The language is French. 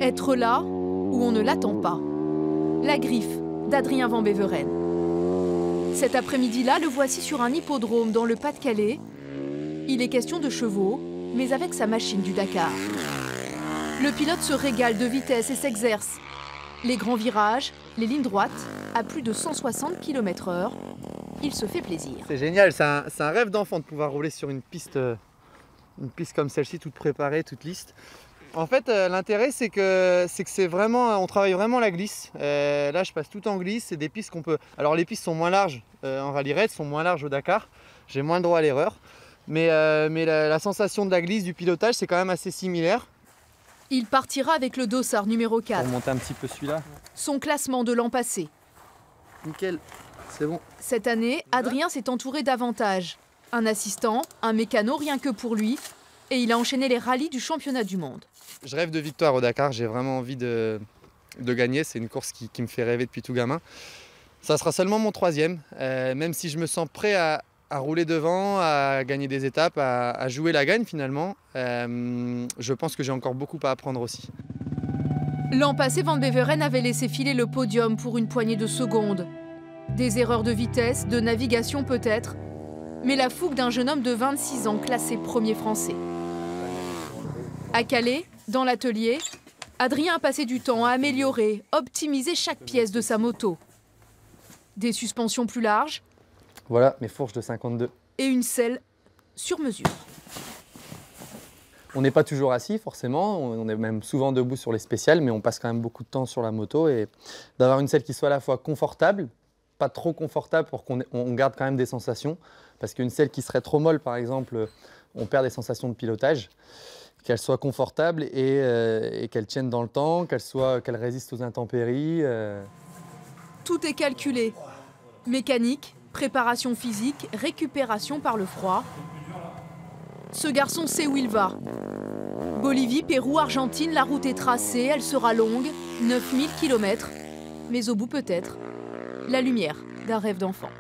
Être là où on ne l'attend pas. La griffe d'Adrien Van Beveren. Cet après-midi-là, le voici sur un hippodrome dans le Pas-de-Calais. Il est question de chevaux, mais avec sa machine du Dakar. Le pilote se régale de vitesse et s'exerce. Les grands virages, les lignes droites, à plus de 160 km/h, il se fait plaisir. C'est génial, c'est un rêve d'enfant de pouvoir rouler sur une piste comme celle-ci, toute préparée, toute lisse. En fait, l'intérêt, c'est que c'est vraiment, on travaille vraiment la glisse. Là, je passe tout en glisse. C'est des pistes qu'on peut. Alors, les pistes sont moins larges en rallye raid, sont moins larges au Dakar. J'ai moins le droit à l'erreur. Mais la sensation de la glisse, du pilotage, c'est quand même assez similaire. Il partira avec le dossard numéro 4. Pour monter un petit peu celui-là. Son classement de l'an passé. Nickel, c'est bon. Cette année, Adrien s'est entouré d'avantages. Un assistant, un mécano rien que pour lui. Et il a enchaîné les rallyes du championnat du monde. Je rêve de victoire au Dakar, j'ai vraiment envie de gagner. C'est une course qui me fait rêver depuis tout gamin. Ça sera seulement mon 3e, même si je me sens prêt à rouler devant, à gagner des étapes, à jouer la gagne finalement. Je pense que j'ai encore beaucoup à apprendre aussi. L'an passé, Van Beveren avait laissé filer le podium pour une poignée de secondes. Des erreurs de vitesse, de navigation peut-être, mais la fougue d'un jeune homme de 26 ans classé premier français. À Calais, dans l'atelier, Adrien a passé du temps à améliorer, optimiser chaque pièce de sa moto. Des suspensions plus larges. Voilà mes fourches de 52. Et une selle sur mesure. On n'est pas toujours assis forcément, on est même souvent debout sur les spéciales, mais on passe quand même beaucoup de temps sur la moto. Et d'avoir une selle qui soit à la fois confortable, pas trop confortable pour qu'on garde quand même des sensations. Parce qu'une selle qui serait trop molle par exemple, on perd des sensations de pilotage. Qu'elle soit confortable et qu'elle tienne dans le temps, qu'elle résiste aux intempéries. Tout est calculé. Mécanique, préparation physique, récupération par le froid. Ce garçon sait où il va. Bolivie, Pérou, Argentine, la route est tracée, elle sera longue, 9000 km. Mais au bout peut-être, la lumière d'un rêve d'enfant.